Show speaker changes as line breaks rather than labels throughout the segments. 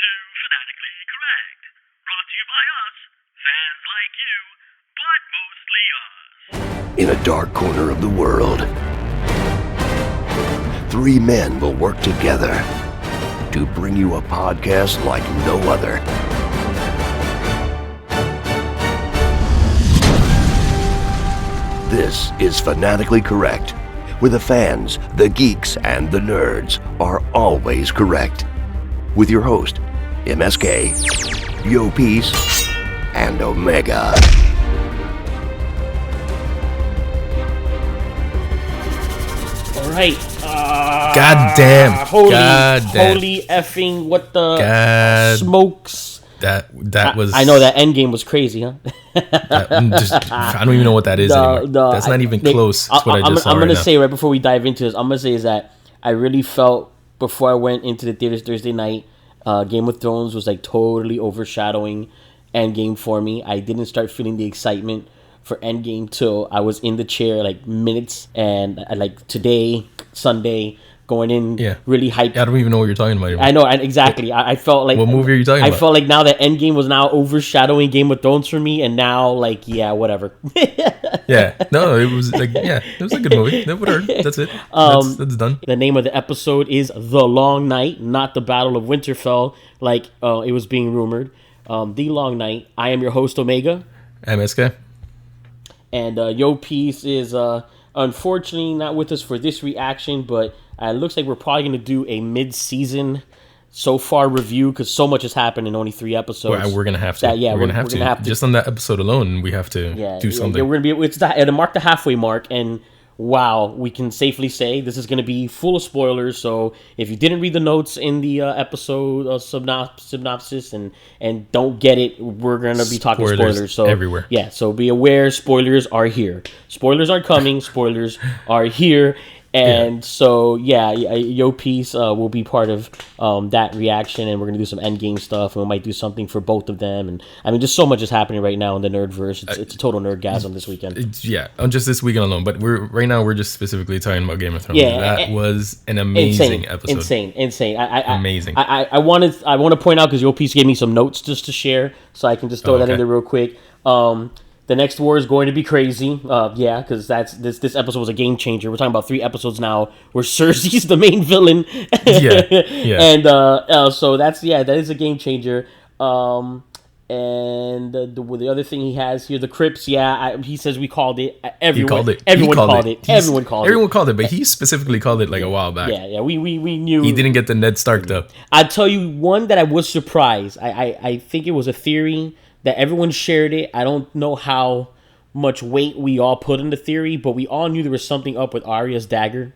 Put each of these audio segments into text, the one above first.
to Fanatically Correct. Brought to you by us, fans like you, but mostly us.
In a dark corner of the world, three men will work together to bring you a podcast like no other. This is Fanatically Correct, where the fans, the geeks, and the nerds are always correct. With your host, MSK, G.o.T, and Omega.
All right.
God damn.
Holy effing what the smokes.
That was.
I know that Endgame was crazy, huh?
I don't even know what that is anymore. That's not even close to what I just saw.
I'm gonna say right before we dive into this, I'm gonna say is that I really felt before I went into the theaters Thursday night, Game of Thrones was like totally overshadowing Endgame for me. I didn't start feeling the excitement for Endgame till I was in the chair like minutes, and like today, Sunday, going in really hyped.
I don't even know what you're talking about anymore.
I know, exactly. I felt like...
What movie are you talking about?
I felt like now that Endgame was now overshadowing Game of Thrones for me, and now, like, yeah, whatever.
No, it was like, it was a good movie. Whatever, that's it. That's done.
The name of the episode is The Long Night, not The Battle of Winterfell, like it was being rumored. The Long Night. I am your host, Omega.
MSK.
And G.o.T is unfortunately not with us for this reaction, but it looks like we're probably going to do a mid-season so far review because so much has happened in only 3 episodes.
We're going to have to. We're going to have to. Just on that episode alone, we have to do something.
Yeah, we're going to be. It'll mark the halfway mark, and wow, we can safely say this is going to be full of spoilers. So if you didn't read the notes in the episode synopsis and don't get it, we're going to be talking spoilers. So
everywhere.
Yeah, so be aware, spoilers are here. Spoilers are coming. Spoilers are here. And so, G.o.T will be part of that reaction, and we're going to do some endgame stuff, and we might do something for both of them. And I mean, just so much is happening right now in the nerdverse. It's a total nerdgasm this weekend.
On just this weekend alone. But we're just specifically talking about Game of Thrones. Yeah, that was an amazing episode.
Insane.
Amazing.
I want to point out, because G.o.T gave me some notes just to share, so I can just throw that in there real quick. The next war is going to be crazy, because this episode was a game changer. We're talking about 3 episodes now where Cersei's the main villain, and so that is a game changer. And the other thing he has here, the crypts. He says we called it. Everyone called it,
but he specifically called it like a while back.
We knew
he didn't get the Ned Stark though.
I'll tell you one that I was surprised. I think it was a theory that everyone shared it. I don't know how much weight we all put in the theory, but we all knew there was something up with Arya's dagger.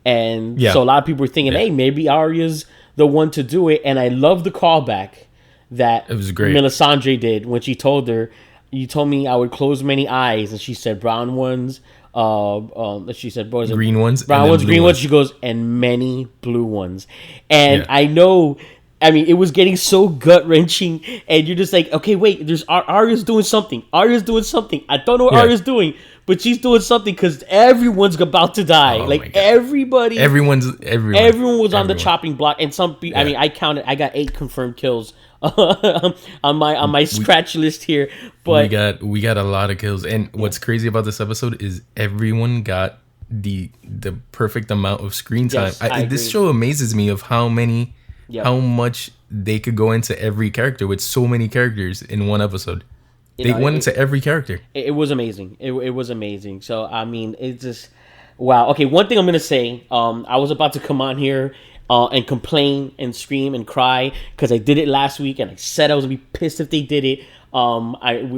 And so a lot of people were thinking, hey, maybe Arya's the one to do it. And I love the callback that
it was great.
Melisandre did when she told her, you told me I would close many eyes. And she said brown ones. She said, what is it?
Green ones.
Brown ones, green ones. She goes, and many blue ones. And I know... I mean, it was getting so gut-wrenching, and you're just like, okay, wait, there's Arya's doing something. I don't know what Arya's doing, but she's doing something because everyone's about to die. Everyone was on the chopping block, and some people. I mean, I counted. I got 8 confirmed kills on my scratch list here. But
we got a lot of kills, and what's crazy about this episode is everyone got the perfect amount of screen time.
Yes,
this show amazes me of how much they could go into every character with so many characters in one episode. They went into every character.
It was amazing. It was amazing. So, I mean, it's just... Wow. Okay, one thing I'm going to say. I was about to come on here and complain and scream and cry because I did it last week, and I said I was going to be pissed if they did it. We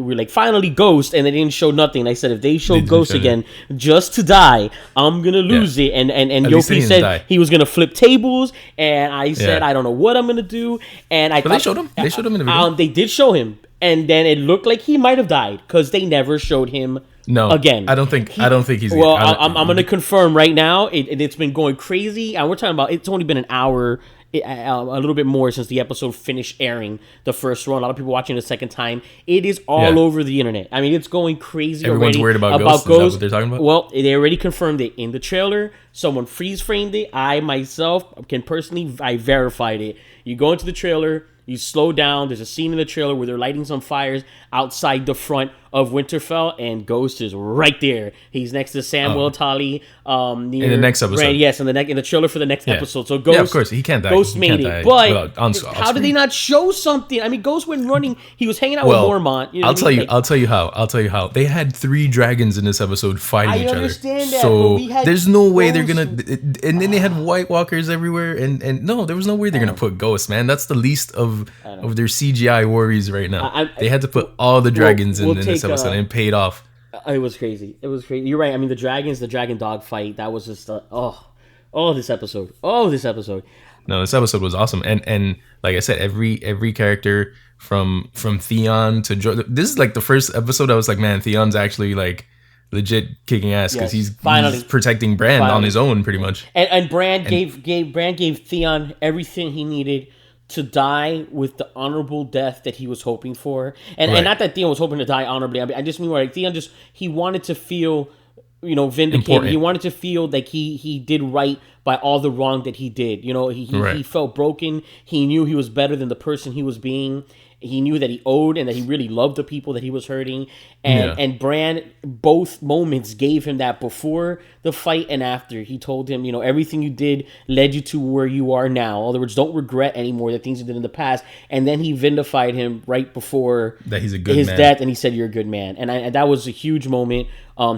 were like, finally Ghost, and they didn't show nothing. I said, if they show Ghost again just to die, I'm gonna lose it. And G.o.T said he was gonna flip tables, and I said, I don't know what I'm gonna do. And
they showed him. They showed him in the video.
They did show him, and then it looked like he might have died because they never showed him. Again,
I don't think he's.
Well, I'm gonna confirm right now. It's been going crazy, and we're talking about. It's only been an hour. A little bit more since the episode finished airing the first run. A lot of people watching the second time. It is all over the internet. I mean, it's going crazy.
Everyone's
already
worried about Ghost. Is that what they're talking about?
Well, they already confirmed it in the trailer. Someone freeze framed it. I myself can personally, I verified it. You go into the trailer. You slow down. There's a scene in the trailer where they're lighting some fires outside the front of Winterfell, and Ghost is right there. He's next to Samuel Tully. Near
in the next episode.
Brand, yes, in the trailer for the next episode. So Ghost,
of course, he can't die.
Ghost
He
made
can't
it.
die
But
on
how did they not show something? I mean, Ghost went running. He was hanging out with Mormont. You know
I'll tell you how. They had 3 dragons in this episode fighting each other.
I understand that,
so
but we had
there's no way they're
Ghost.
gonna. And then they had White Walkers everywhere, and no, there was no way they're gonna put Ghosts, man. That's the least of their CGI worries right now. They had to put all the dragons in this episode, and it paid off.
It was crazy. You're right. I mean, the dragon dog fight. That was just this episode.
No, this episode was awesome, and like I said, every character from Theon to this is like the first episode I was like, man, Theon's actually like legit kicking ass because he's protecting Bran on his own pretty much.
And Bran gave Theon everything he needed to die with the honorable death that he was hoping for, and not that Theon was hoping to die honorably. I just mean like Theon he wanted to feel, vindicated.
Important.
He wanted to feel like he did right by all the wrong that he did. He felt broken. He knew he was better than the person he was being. He knew that he owed and that he really loved the people that he was hurting. And Bran, both moments gave him that before the fight and after. He told him, everything you did led you to where you are now. In other words, don't regret anymore the things you did in the past. And then he vindicated him right before
that he's a good
his
man.
death, and he said, "You're a good man." And that was a huge moment.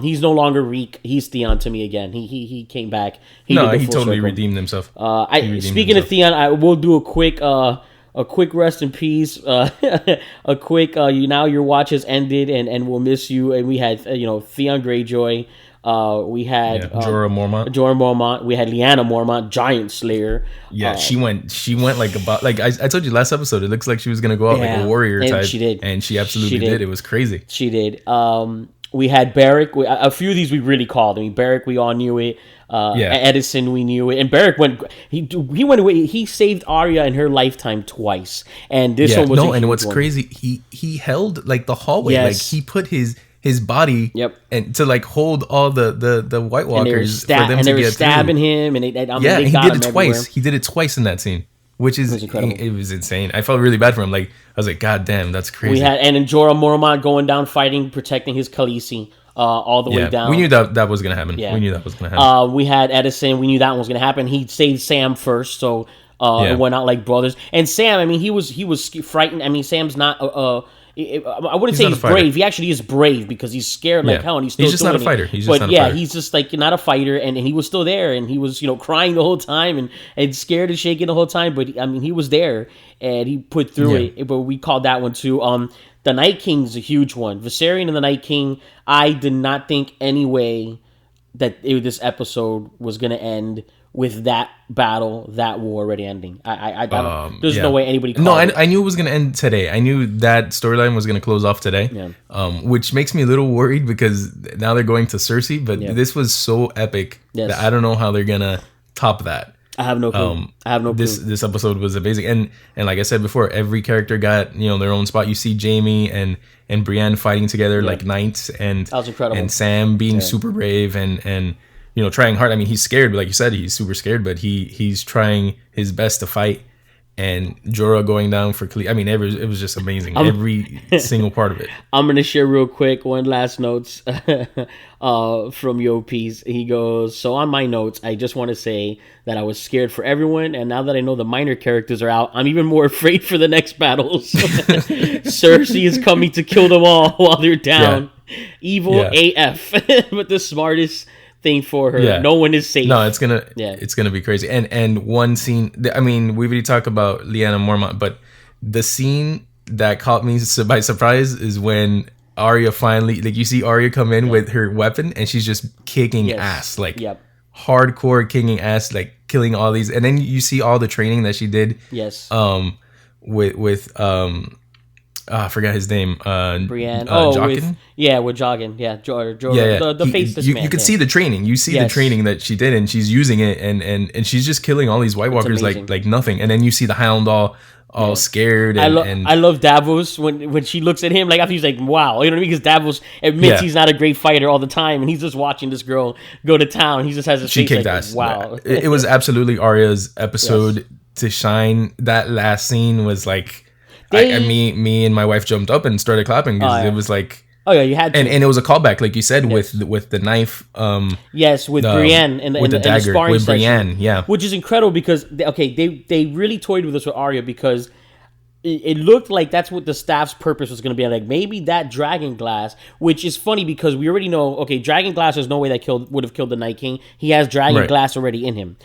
He's no longer Reek. He's Theon to me again. He came back. He
totally redeemed himself.
Speaking of Theon, I will do a quick rest in peace. A quick now your watch has ended, and we'll miss you. And we had Theon Greyjoy. We had
Jorah
Mormont. We had Lyanna Mormont, Giant Slayer.
Yeah, she went like I told you last episode. It looks like she was gonna go out like a warrior type.
She did,
and she absolutely did. It was crazy.
She did. We had Beric. A few of these we really called. I mean, Beric, we all knew it. Edison, we knew it. And Beric he went away. He saved Arya in her lifetime twice. And this one was
and what's crazy, he held like the hallway.
Yes.
Like he put his body and to like hold all the White Walkers for them to get through.
And they were stabbing him. And they got
he did
him
it twice.
Everywhere.
He did it twice in that scene. Which is incredible. It was insane. I felt really bad for him. Like I was like, God damn, that's crazy.
We had and then Jorah Mormont going down fighting, protecting his Khaleesi. All the way down.
We knew that was gonna happen.
Yeah.
We knew that was gonna happen.
We had Edison. We knew that one was gonna happen. He saved Sam first, so it went out like brothers. And Sam, I mean, he was frightened. I mean, Sam's not. I wouldn't say he's brave. He actually is brave because he's scared like hell, and he's still.
He's just not a fighter. He's just not a fighter.
He's just like not a fighter, and he was still there, and he was crying the whole time and scared and shaking the whole time. But I mean, he was there, and he put through it. But we called that one too. The Night King's a huge one. Viserion and the Night King. I did not think any way that this episode was going to end with that battle, that war already ending. There's no way anybody called it.
I knew it was going to end today. I knew that storyline was going to close off today, which makes me a little worried because now they're going to Cersei, but this was so epic that I don't know how they're going to top that.
I have no clue.
This episode was amazing, and like I said before, every character got their own spot. You see Jaime and Brienne fighting together like knights, and
that was incredible.
And Sam being super brave and trying hard. I mean, he's scared, but like you said, he's super scared, but he's trying his best to fight. And Jorah going down for Khaleesi. I mean, it was just amazing. Every single part of it.
I'm going to share real quick one last notes from Yopi's. He goes, so on my notes, I just want to say that I was scared for everyone. And now that I know the minor characters are out, I'm even more afraid for the next battles. Cersei is coming to kill them all while they're down. Yeah. Evil AF. But the smartest thing for her. Yeah. No one is safe.
No, it's gonna be crazy. And one scene. I mean, we already talked about Lyanna Mormont, but the scene that caught me by surprise is when Arya finally, like, you see Arya come in with her weapon and she's just kicking ass, like hardcore kicking ass, like killing all these. And then you see all the training that she did.
Yes.
With I forgot his name.
Brienne.
Joggin?
With Joggin. Yeah, the faceless man.
You can see the training. You see the training that she did, and she's using it, and she's just killing all these White Walkers like nothing. And then you see the Hound all scared. And
I love Davos when she looks at him like after he's like, wow, you know what I mean? Because Davos admits he's not a great fighter all the time, and he's just watching this girl go to town. He just has a
she
face
kicked
like,
ass.
wow.
It was absolutely Arya's episode. to shine. That last scene was like,
They-
me and my wife jumped up and started clapping because
yeah.
it was like,
Oh yeah, you had to.
and it was a callback, like you said,
Yes.
with the knife.
Yes, with Brienne and
with the
and
dagger,
sparring
with
session,
Brienne, yeah.
which is incredible because they really toyed with us with Arya because it looked like that's what the staff's purpose was going to be. Like maybe that dragon glass, which is funny because we already know. Okay, dragon glass. There's no way that would have killed the Night King. He has dragon
Right.
glass already in him.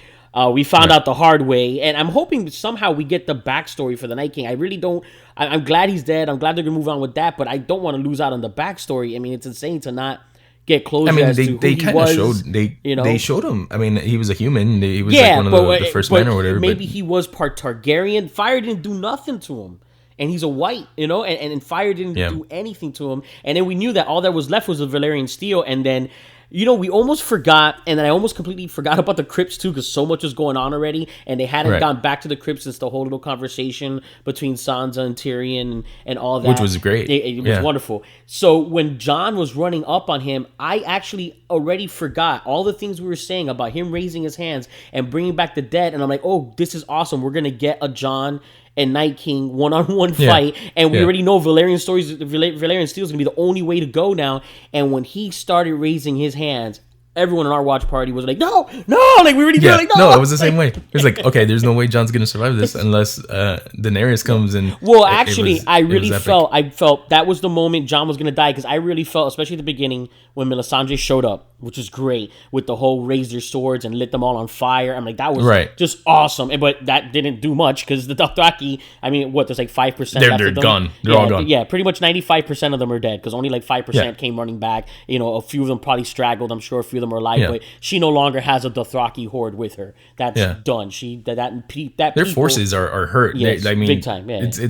We found out the hard way, and I'm hoping somehow we get the backstory for the Night King. I really don't. I'm glad he's dead. I'm glad they're gonna move on with that, but I don't want to lose out on the backstory. I mean, it's insane to not get closure.
I mean,
as to
they
who he
kind of
was,
showed they showed him. I mean, he was a human. He was like one of the first men or whatever.
Maybe
but
he was part Targaryen. Fire didn't do nothing to him. And he's a white, and Fire didn't do anything to him. And then we knew that all that was left was the Valyrian steel. And then, we almost forgot, and then I almost completely forgot about the crypts too, because so much was going on already, and they hadn't gone back to the crypts since the whole little conversation between Sansa and Tyrion and all that.
Which was great.
It was wonderful. So when Jon was running up on him, I actually already forgot all the things we were saying about him raising his hands and bringing back the dead. And I'm like, oh, this is awesome. We're going to get a Jon and Night King one-on-one fight, and we already know Valyrian steel is gonna be the only way to go now. And when he started raising his hands, everyone in our watch party was like, no, like we already did. Like,
no, it was the same way. It was like, okay, there's no way Jon's gonna survive this unless Daenerys comes and.
Well, actually, I felt that was the moment Jon was gonna die, because I really felt, especially at the beginning when Melisandre showed up, which was great, with the whole raise their swords and lit them all on fire. I'm like, that was just awesome. But that didn't do much because the Dothraki, I mean, there's like 5% left
they're
of them.
gone. They're all gone.
Yeah, pretty much 95% of them are dead because only like 5% came running back. A few of them probably straggled. I'm sure a few of them are alive, but she no longer has a Dothraki horde with her. That's done.
Their forces are hurt.
Yes, big time.
It's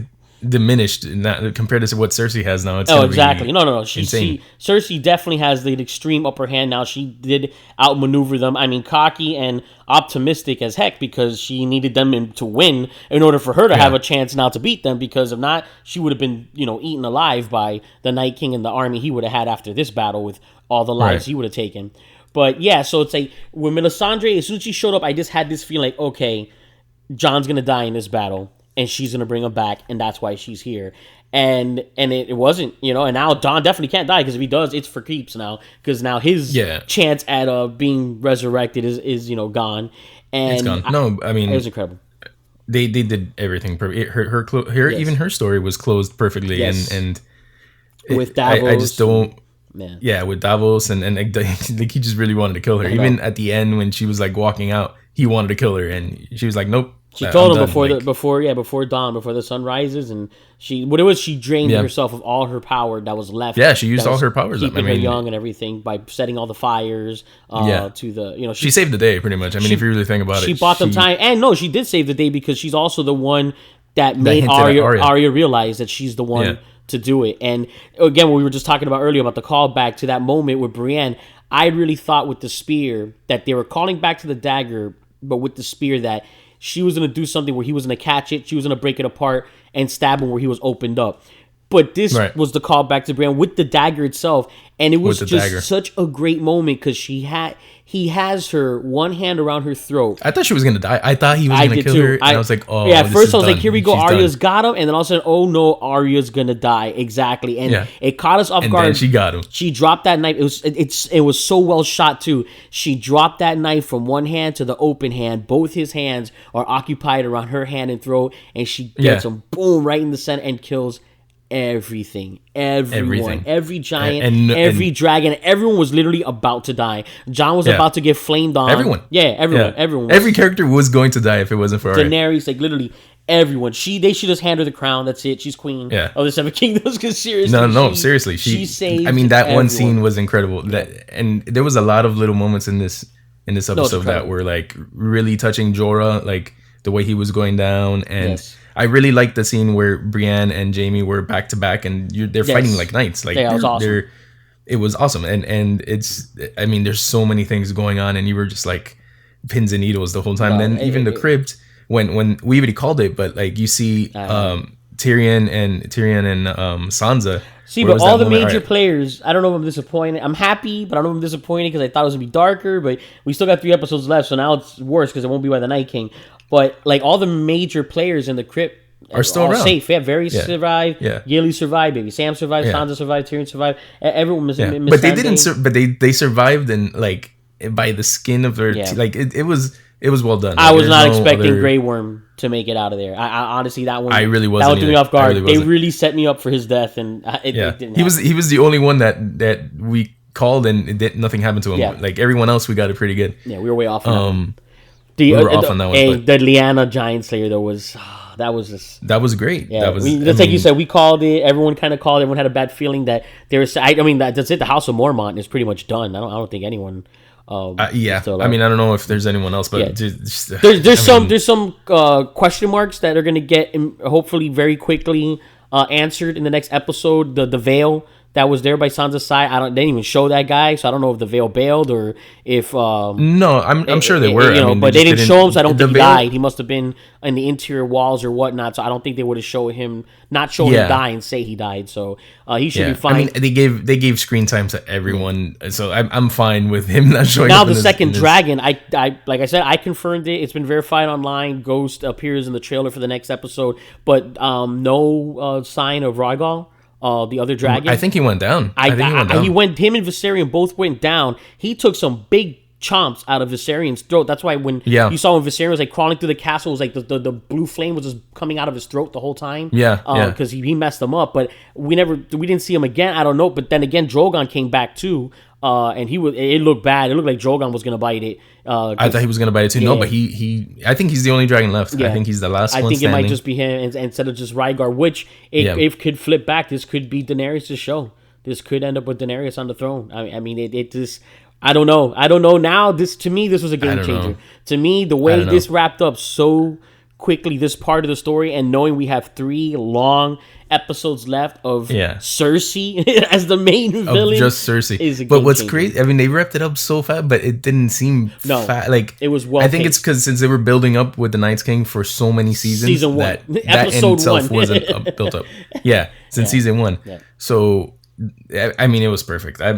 diminished in that compared to what Cersei has now. It's
exactly. No.
Insane.
Cersei definitely has the extreme upper hand now. She did outmaneuver them. I mean, cocky and optimistic as heck because she needed them to win in order for her to have a chance now to beat them. Because if not, she would have been eaten alive by the Night King and the army he would have had after this battle with all the lives he would have taken. But yeah, so it's like when Melisandre, as soon as she showed up, I just had this feeling like, okay, Jon's gonna die in this battle, and she's gonna bring him back, and that's why she's here. And it wasn't, and now Jon definitely can't die because if he does, it's for keeps now because now his chance at being resurrected is gone. And
it's gone. No, I mean
it was incredible.
They did everything perfect. Her even her story was closed perfectly, and
with Davos,
I just don't.
Man.
Yeah, with Davos and like he just really wanted to kill her. Even at the end when she was like walking out, he wanted to kill her, and she was like, "Nope."
She told him before dawn, before the sun rises, and she drained herself of all her power that was left.
Yeah, she used all her powers,
keeping her young and everything by setting all the fires. To the she
saved the day pretty much. I mean, if you really think about it,
she bought them time, and no, she did save the day because she's also the one that made Arya realize that she's the one to do it. And again, what we were just talking about earlier about the callback to that moment with Brienne, I really thought with the spear that they were calling back to the dagger, but with the spear that she was going to do something where he was going to catch it, she was going to break it apart and stab him where he was opened up. But this was the callback to Brienne with the dagger itself, and it was just such a great moment because he has her one hand around her throat.
I thought she was gonna die. I thought he was gonna kill her. And I was like, oh,
yeah. At first, I was like, here we go. Arya's got him, and then all of a sudden, oh no, Arya's gonna die. Exactly, and it caught us off guard.
Then she got him.
She dropped that knife. It was so well shot too. She dropped that knife from one hand to the open hand. Both his hands are occupied around her hand and throat, and she gets him boom right in the center and kills everything, everyone, every giant, every dragon. Everyone was literally about to die. Jon was about to get flamed on.
Everyone.
Everyone.
Every character was going to die if it wasn't for Arya.
Daenerys, like literally everyone. They should just hand her the crown. That's it. She's queen of the Seven Kingdoms. Because seriously,
seriously,
she saved.
I mean, that
everyone.
one scene was incredible. And there was a lot of little moments in this episode that were like really touching Jorah, like the way he was going down. And I really liked the scene where Brienne and Jaime were back to back, and they're fighting like knights. Like
it was awesome.
It was awesome, and it's. I mean, there's so many things going on, and you were just like pins and needles the whole time. Well, then even the crypt, when we already called it, but like you see Tyrion and Sansa.
See,
Where
but
was
all
that
the
moment?
major
All right.
players, I don't know if I'm disappointed. I'm happy, but I don't know if I'm disappointed because I thought it was going to be darker, but we still got 3 episodes left, so now it's worse because it won't be by the Night King. But, like, all the major players in the crypt
Are still
all
around.
safe. Yeah, Varys survived.
Yeah.
Gilly survived. Baby Sam survived.
Yeah.
Sansa survived. Tyrion survived. Everyone was
Yeah. But they didn't. But they survived and like by the skin of their
Yeah.
like it was well done.
I
Like,
was
there's
not
no
expecting
other-
Grey Worm to make it out of there. I honestly, that one.
I really
That
wasn't
one threw me
either.
off guard.
I really
They
wasn't.
really set me up for his death, and it
Yeah,
didn't.
he was the only one that we called and nothing happened to him.
Yeah.
Like everyone else, we got it pretty good.
Yeah, we were way off. On that one.
We were off on that one, but-
The Lyanna Giant Slayer, though, was that was just.
That was great.
Yeah,
That was
just like you said, we called it. Everyone kind of called it. Everyone had a bad feeling that there was. I mean, that's it. The House of Mormont is pretty much done. I don't think anyone.
Yeah,
still
I mean, I don't know if there's anyone else, but
Yeah.
just,
there's some question marks that are gonna get hopefully very quickly answered in the next episode. The veil that was there by Sansa's side, they didn't even show that guy, so I don't know if the veil bailed or if
no, I'm sure they were.
you know,
I mean,
but they
just
didn't show him, so I don't
the
think he
veil-
died. He must have been in the interior walls or whatnot, so I don't think they would have shown him him
Yeah.
die and say he died. So he should
Yeah,
be fine.
I mean, they gave screen time to everyone, so I'm fine with him not showing.
Now
up
the
in this-
second
in this-
dragon, I like I said, I confirmed it. It's been verified online. Ghost appears in the trailer for the next episode, but no sign of Rhaegal, the other dragon.
I think he went down. I think he went down.
Him and Viserion both went down. He took some big chomps out of Viserion's throat. That's why when
Yeah.
you saw when Viserion was like crawling through the castle, it was like the blue flame was just coming out of his throat the whole time.
Yeah, yeah.
Because he messed them up. But we didn't see him again. I don't know. But then again, Drogon came back too. And it looked bad. It looked like Drogon was gonna bite it.
I thought he was gonna bite it too. No,
Yeah.
but I think he's the only dragon left.
Yeah.
I think he's the last
I
one
think
standing.
it might just be him instead of just Rhaegar, which it could flip back. This could be Daenerys' show. This could end up with Daenerys on the throne. I mean, it just. I don't know. Now, to me, this was a game
don't
changer.
know.
To me, the
I
way
don't know.
this wrapped up so quickly, this part of the story, and knowing we have 3 long episodes left of Cersei as the main villain,
of just Cersei.
is a
But
game
what's
changer.
crazy? I mean, they wrapped it up so fast, but it didn't seem fast. Like
it was well
I think it's
paced.
because since they were building up with the Night's King for so many seasons,
Season one.
that in
Episode
itself
1.
wasn't built up. Yeah, since season 1.
Yeah.
So I mean, it was perfect. I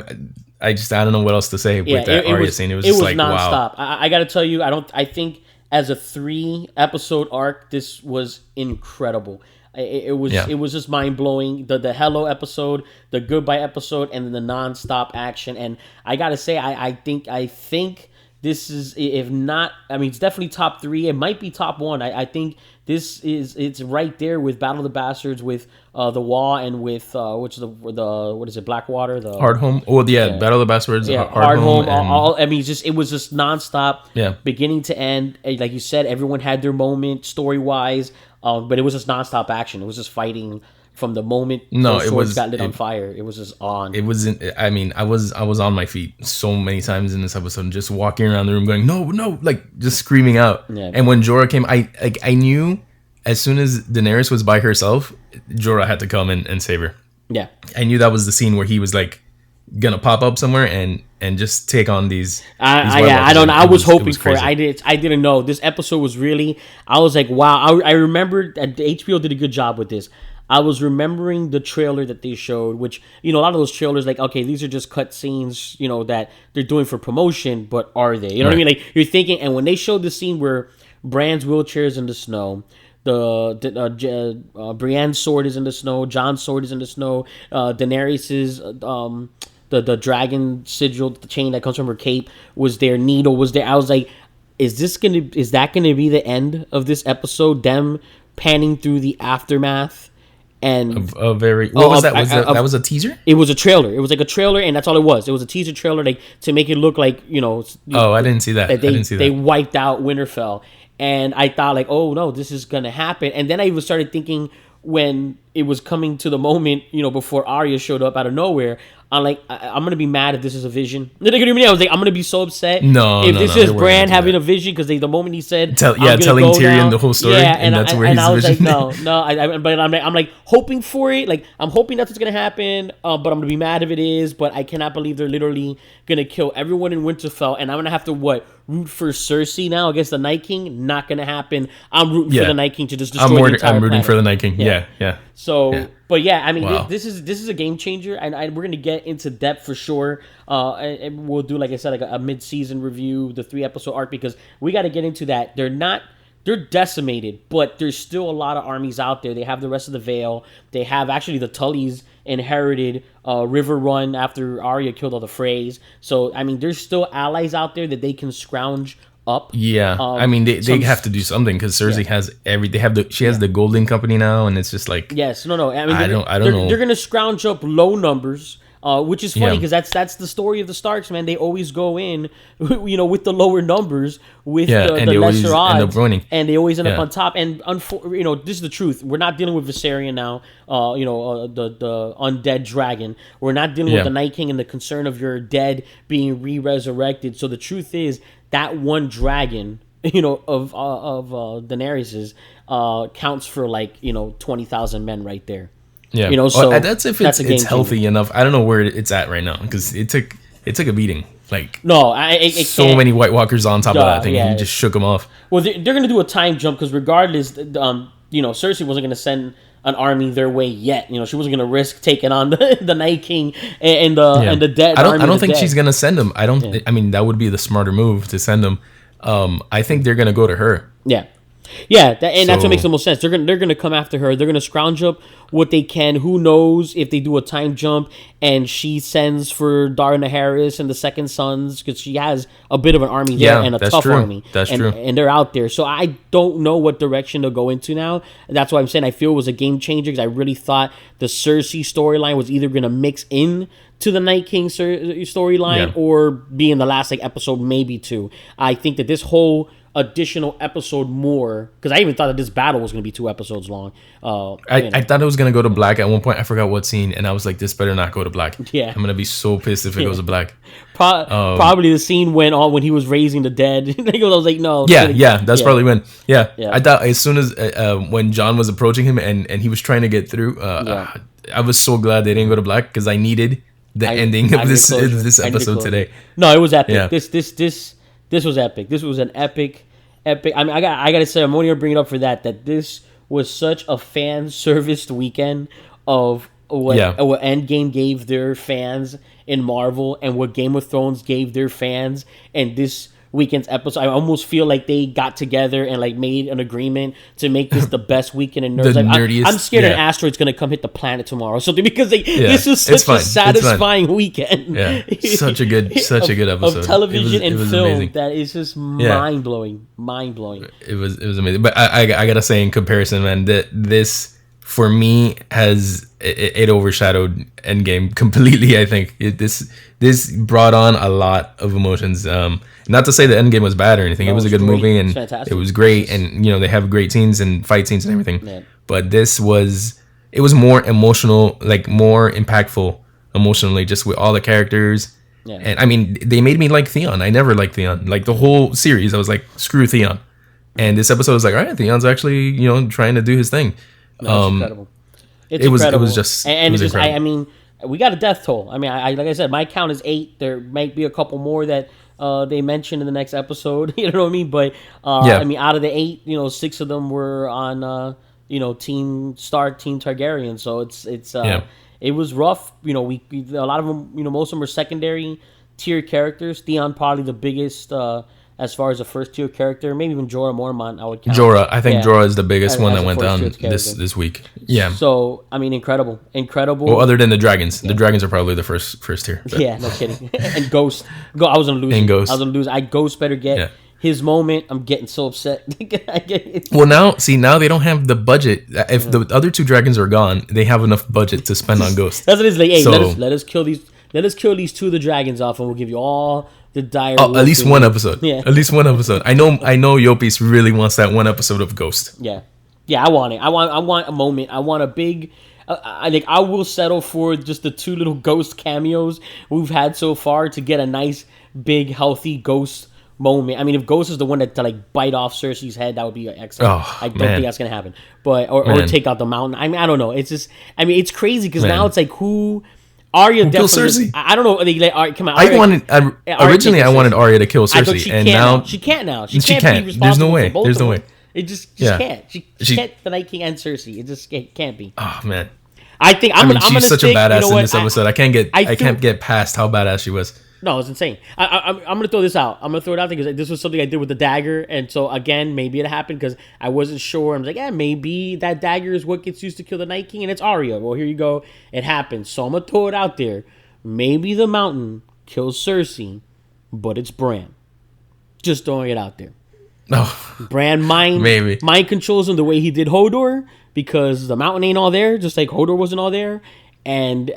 don't know what else to say with that Arya scene. It was just like
nonstop.
wow.
I got to tell you, I think as a 3-episode arc, this was incredible. It was just mind blowing. The hello episode, the goodbye episode, and then the nonstop action. And I gotta say, I think this is, if not, I mean, it's definitely top 3. It might be top 1. I think it's right there with Battle of the Bastards, with the Wall, and with what is it, Blackwater, the
Hardhome. Oh yeah, Battle of the Bastards.
Hardhome.
and-
I mean, it was just nonstop, beginning to end. Like you said, everyone had their moment story wise, but it was just nonstop action. It was just fighting from the moment those swords got lit on fire. It was just on.
It wasn't. I mean, I was on my feet so many times in this episode, just walking around the room, going no, like just screaming out.
Yeah.
And when Jorah came, I knew as soon as Daenerys was by herself, Jorah had to come and save her.
Yeah,
I knew that was the scene where he was like gonna pop up somewhere and just take on these.
I don't know. I was hoping for it.
crazy.
I didn't know. This episode was really. I was like, wow. I remember that HBO did a good job with this. I was remembering the trailer that they showed, which, you know, a lot of those trailers, like, okay, these are just cut scenes, you know, that they're doing for promotion, but are they? You know what I mean? Like, you're thinking, and when they showed the scene where Bran's wheelchair is in the snow, Brienne's sword is in the snow, Jon's sword is in the snow, Daenerys's, the dragon sigil, the chain that comes from her cape was there, needle was there. I was like, is that gonna be the end of this episode? Them panning through the aftermath. And
that was a teaser.
It was a trailer. It was like a trailer, and that's all it was. It was a teaser trailer, like to make it look like, you know.
Oh, I didn't see that.
They wiped out Winterfell, and I thought like, oh no, this is gonna happen. And then I even started thinking when it was coming to the moment, you know, before Arya showed up out of nowhere. I'm like, I'm gonna be mad if this is a vision. I was like, I'm gonna be so upset. If this is Bran having a vision, because the moment he said,
telling Tyrion the whole story, and that's where he's
I was
vision.
like, no. But I'm like hoping for it. Like I'm hoping that's what's gonna happen. But I'm gonna be mad if it is. But I cannot believe they're literally gonna kill everyone in Winterfell, and I'm gonna have to root for Cersei now against the Night King. Not gonna happen. I'm rooting for the Night King to just destroy the entire
I'm rooting
planet.
for the Night King. Yeah.
So, but yeah, I mean,
Wow.
this is a game changer, and we're gonna get into depth for sure. And we'll do, like I said, like a mid-season review, the 3-episode arc, because we got to get into that. They're decimated, but there's still a lot of armies out there. They have the rest of the Vale. They have actually the Tullys inherited River Run after Arya killed all the Freys. So I mean, there's still allies out there that they can scrounge up.
Yeah, I mean they have to do something because Cersei has she has the Golden Company now, and it's just like
Yes, no. I mean,
I don't know.
They're gonna scrounge up low numbers, which is funny
Yeah.
because that's the story of the Starks, man. They always go in, with the lower numbers, with
and
the
they always
lesser
end
odds,
up winning.
and they always end up
Yeah.
on top. And this is the truth. We're not dealing with Viserion now. The undead dragon. We're not dealing with the Night King and the concern of your dead being re-resurrected. So the truth is that one dragon, of Daenerys's, counts for 20,000 men right there.
Yeah,
So
that's if
that's a game
it's healthy
changer.
enough. I don't know where it's at right now because it took a beating. Like
No, it
so
can't.
many White Walkers on top of that thing,
yeah.
and he just shook them off.
Well, they're going to do a time jump because regardless, Cersei wasn't going to send an army their way yet. She wasn't going to risk taking on the Night King and the dead.
I
army
don't
of the
think
dead.
she's gonna send him. I mean, that would be the smarter move to send him. I think they're gonna go to her.
Yeah. Yeah, and that's
So-
what makes the most sense. They're gonna come after her. They're gonna scrounge up what they can. Who knows if they do a time jump and she sends for Dara Naharis and the Second Sons because she has a bit of an army there
Yeah,
and a
that's
tough
true.
army.
That's
and,
true.
And they're out there. So I don't know what direction they'll go into now. That's why I'm saying I feel it was a game changer because I really thought the Cersei storyline was either gonna mix in to the Night King storyline
Yeah.
or be in the last episode, maybe 2. I think that this whole additional episode more because I even thought that this battle was going to be 2 episodes long.
I thought it was gonna go to black at one point. I forgot what scene, and I was like, "This better not go to black."
Yeah.
I'm gonna be so pissed if it goes to black.
Probably the scene went on when he was raising the dead. I was like, no.
Yeah, that's probably when. Yeah.
Yeah.
I thought as soon as when John was approaching him and he was trying to get through, I was so glad they didn't go to black because I needed the ending of this episode today.
No, it was epic.
Yeah.
This was epic. This was an epic. I mean, I gotta say, I'm only gonna bring it up for that this was such a fan serviced weekend of what Endgame gave their fans in Marvel and what Game of Thrones gave their fans, and this weekend's episode. I almost feel like they got together and made an agreement to make this the best weekend in nerds.
The nerdiest,
I'm scared an
yeah.
asteroid's gonna come hit the planet tomorrow or something because this is
it's
such
fine.
a
It's fine.
satisfying weekend.
Yeah, such a good episode
of television
It
and
was
film
amazing.
that is just mind blowing.
It was amazing. But I gotta say, in comparison, man, that this for me it overshadowed Endgame completely. I think this brought on a lot of emotions. Not to say that Endgame was bad or anything.
No,
It was a
it was
good
great.
movie
It was
and
fantastic.
it was great. And they have great scenes and fight scenes and everything.
Yeah.
But this was more emotional, more impactful emotionally, just with all the characters.
Yeah.
And I mean, they made me like Theon. I never liked Theon. Like the whole series, I was like, screw Theon. And this episode was like, all right, Theon's actually, trying to do his thing.
No, it's incredible. It's
it was
incredible.
just-
and
it was
it's just
incredible.
I mean, we got a death toll. I mean, like I said, my count is 8. There might be a couple more that they mentioned in the next episode. You know what I mean? But I mean, out of the 8, 6 of them were on Team Stark, Team Targaryen. So it's it was rough. We a lot of them, most of them were secondary tier characters. Theon probably the biggest as far as a first tier character. Maybe even Jorah Mormont I would count.
Jorah, I think Jorah is the biggest
As-
one
as
that
a
went down
first-tier character.
this week. Yeah.
So I mean, incredible.
Well, other than the dragons, the dragons are probably the first tier. but-
Yeah, no kidding. And Ghost. I was gonna lose.
And Ghost.
I was gonna lose. Ghost better get
Yeah.
his moment. I'm getting so upset.
Well, now they don't have the budget. If the other 2 dragons are gone, they have enough budget to spend on Ghost.
That's what it's like. Hey,
So-
let us kill these. Let us kill these 2 of the dragons off, and we'll give you all the dire.
Oh, at least one episode.
Yeah.
At least one episode. I know Yopis really wants that one episode of Ghost.
Yeah, I want it. I want a moment. I want a big. I will settle for just the 2 little Ghost cameos we've had so far to get a nice, big, healthy Ghost moment. I mean, if Ghost is the one to bite off Cersei's head, that would be excellent.
Oh,
I don't
man.
think that's gonna happen. But or
Man.
take out the mountain. I mean, I don't know. It's just. I mean, it's crazy because
Man.
now it's like who. Arya
kills
definitely.
Cersei?
I don't know. Come on.
I wanted
Arya
originally
kills
I wanted
Cersei.
Arya to kill
But
Cersei,
she
and
can't
now
she can't now.
she
She can't.
can't.
Be
There's no
responsible
way.
for both
There's
of
no
them.
way.
It just
Yeah.
can't. She can't. The Night King and Cersei. It just can't be.
Oh man.
I think
I mean,
I'm
she's
gonna
such
stick,
a badass
you know
in
what?
this episode. I can't
threw-
get past how badass she was.
No, it's insane. I'm going to throw this out. I'm going to throw it out there because this was something I did with the dagger. And so, again, maybe it happened because I wasn't sure. I was like, yeah, maybe that dagger is what gets used to kill the Night King, and it's Arya. Well, here you go. It happens. So I'm going to throw it out there. Maybe the Mountain kills Cersei, but it's Bran. Just throwing it out there.
No.
Bran mind controls him the way he did Hodor because the Mountain ain't all there, just like Hodor wasn't all there. And,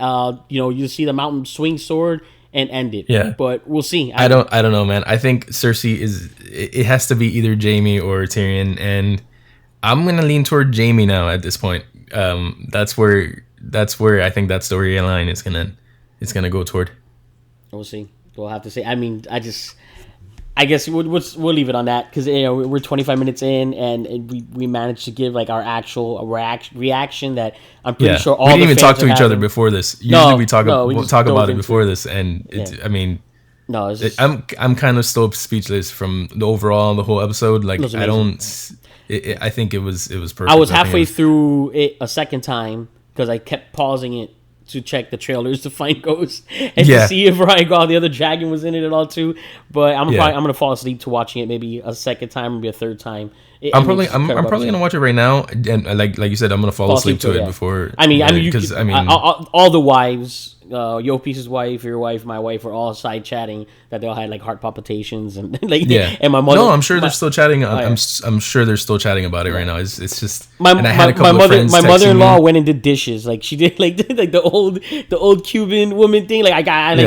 you see the Mountain swing sword and end it.
Yeah.
But we'll see.
I don't know, man. I think Cersei it has to be either Jaime or Tyrion, and I'm gonna lean toward Jaime now at this point. That's where I think that storyline is gonna go toward.
We'll see. We'll have to see. I mean, I guess we'll leave it on that because we're 25 minutes in and we managed to give like our actual reaction that I'm pretty sure all
we didn't
the
even talk
fans
to each
are
other
having.
before this. Usually we talk about it before
into
this, and I mean,
no, it's just,
I'm kind of still speechless from the whole episode. Like
was
I
amazing.
don't. I think it was perfect.
I was
think
halfway
it was-
through it a second time because I kept pausing it to check the trailers to find Ghost and to see if the other dragon was in it at all too. But I'm gonna fall asleep to watching it maybe a second time, maybe a third time.
I'm probably gonna watch it right now, and like you said, I'm gonna fall asleep to it before.
Because all the wives, Yo-Piece's wife, your wife, my wife, were all side chatting that they all had like heart palpitations and and my mother.
No, I'm sure they're still chatting. I'm sure they're still chatting about it right now. It's just
my mother-in-law
me.
went and did dishes. Like she did like the old Cuban woman thing. Like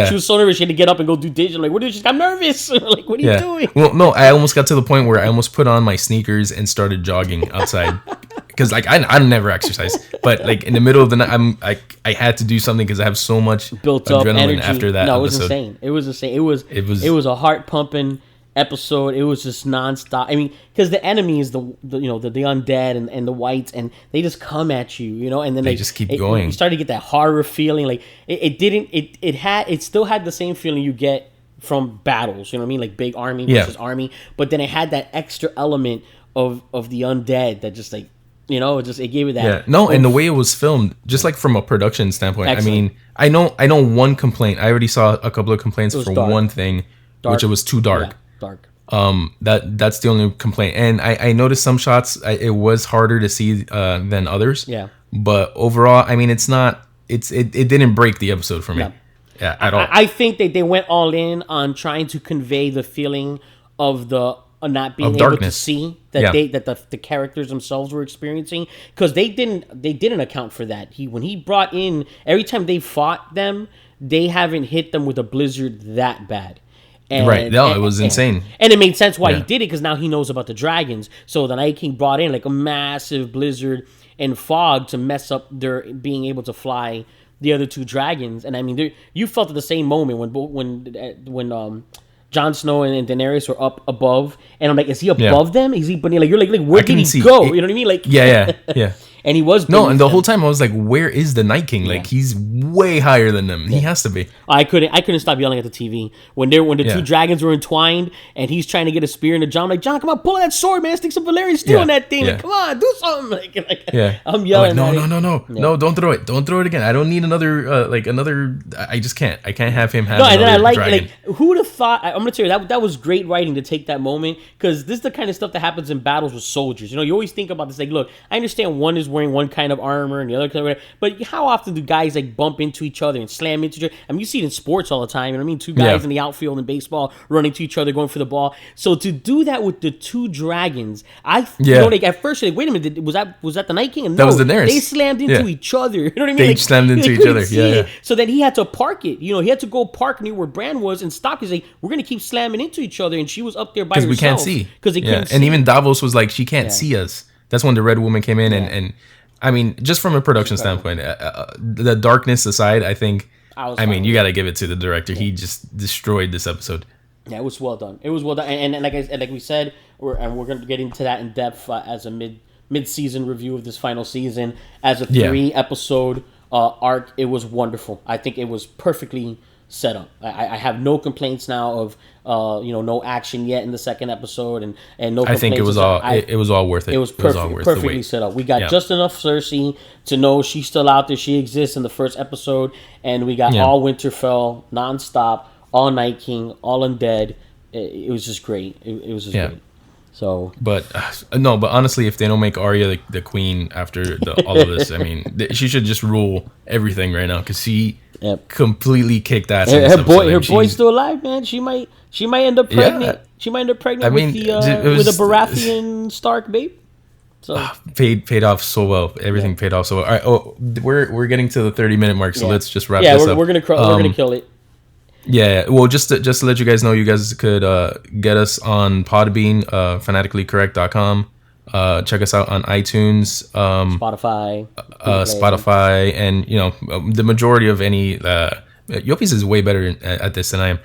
she was so nervous she had to get up and go do dishes. I'm like, what are you? She's I'm nervous. Like, what are you doing?
Well, no, I almost got to the point where I almost put on my sneakers and started jogging outside. Because like I never exercise, but like in the middle of the night, I had to do something because I have so much
built up
adrenaline
energy
after that.
No, it
episode.
was insane. It was insane. It was a heart pumping episode. It was just nonstop. I mean, because the enemy is the undead and the whites, and they just come at you, and then
they just keep going.
You start to get that horror feeling. Like it still had the same feeling you get from battles. You know what I mean? Like big army versus army, but then it had that extra element of the undead that just like. It gave it that.
Yeah, no, and the way it was filmed, just like from a production standpoint.
Excellent.
I mean, I know one complaint. I already saw a couple of complaints for
dark.
one thing, which it was too dark.
Yeah, dark.
That's the only complaint. And I noticed some shots it was harder to see than others.
Yeah.
But overall, I mean, it didn't break the episode for me.
No.
Yeah, at all.
I think that they went all in on trying to convey the feeling of the not being able to see that the characters themselves were experiencing, because they didn't account for that. When he brought in, every time they fought them, they haven't hit them with a blizzard that bad. And,
right. No, it was insane.
And it made sense why he did it, because now he knows about the dragons. So the Night King brought in like a massive blizzard and fog to mess up their being able to fly the other two dragons. And I mean, you felt at the same moment when Jon Snow and Daenerys were up above, and I'm like, is he above them? Is he? But you're like, where did he go? You know what I mean? Like,
yeah.
And he was
and the whole time I was like, where is the Night King? Like, he's way higher than them. He has to be.
I couldn't stop yelling at the TV when the two dragons were entwined and he's trying to get a spear into Jon. I'm like, Jon, come on, pull that sword, man. Stick some Valerian steel in that thing. Like, come on, do something. Like, I'm yelling.
No, don't throw it. Don't throw it again. I don't need another. I just can't. I can't have him have.
No, and then I
dragon.
who would have thought? I'm gonna tell you that was great writing to take that moment, because this is the kind of stuff that happens in battles with soldiers. You always think about this. Like, look, I understand one is wearing one kind of armor and the other kind of, but how often do guys like bump into each other and slam into each other? I mean, you see it in sports all the time. You know what I mean? Two guys in the outfield in baseball running to each other, going for the ball. So to do that with the two dragons, at first, like, wait a minute, was that the Night King? And
that was Daenerys.
They slammed into each other. You know what I mean?
They slammed into each other. Yeah.
So then he had to park it. He had to go park near where Bran was and stop. He's like, we're gonna keep slamming into each other, and she was up there by herself
because we can't see.
Because they couldn't see.
And even Davos was like, she can't see us. That's when the Red Woman came in, and I mean, just from a production standpoint, the darkness aside, I think. I mean, you got to give it to the director. He just destroyed this episode.
Yeah, it was well done. It was well done, and like we said, we're going to get into that in depth as a mid-season review of this final season. As a 3-episode arc, it was wonderful. I think it was perfectly setup. I have no complaints now of no action yet in the second episode, and no complaints.
I think it was all worth it.
It was perfectly set up. We got just enough Cersei to know she's still out there. She exists in the first episode, and we got all Winterfell nonstop, all Night King, all Undead. It was just great. It was just great. So,
but honestly, if they don't make Arya the queen after all of this, I mean, she should just rule everything right now because she completely kicked ass.
Her boy's still alive, man. She might end up pregnant. Yeah. She might end up pregnant with a Baratheon Stark babe. So
paid off so well. Everything paid off so well. All right, we're getting to the 30-minute mark, so let's just wrap this up.
We're gonna kill it.
Yeah, well, just to let you guys know, you guys could get us on PodBean, fanaticallycorrect.com. Check us out on iTunes,
Spotify,
and the majority of any. Yopis is way better at this than I am.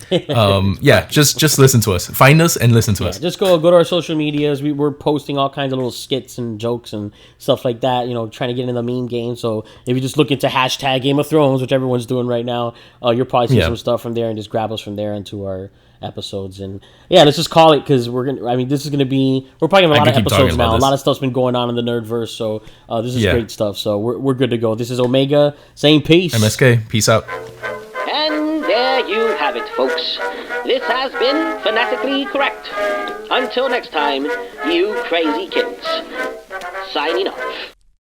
Just listen to us. Find us and listen to us.
Just go to our social medias. We're posting all kinds of little skits and jokes and stuff like that. Trying to get in the meme game. So if you just look into hashtag Game of Thrones, which everyone's doing right now, you'll probably see some stuff from there and just grab us from there into our episodes. And let's just call it because we're probably gonna have a lot of episodes now. A lot of stuff's been going on in the Nerdverse. So this is great stuff. So we're good to go. This is Omega saying peace.
MSK, peace out.
And there you have it, folks. This has been Fanatically Correct. Until next time, you crazy kids. Signing off.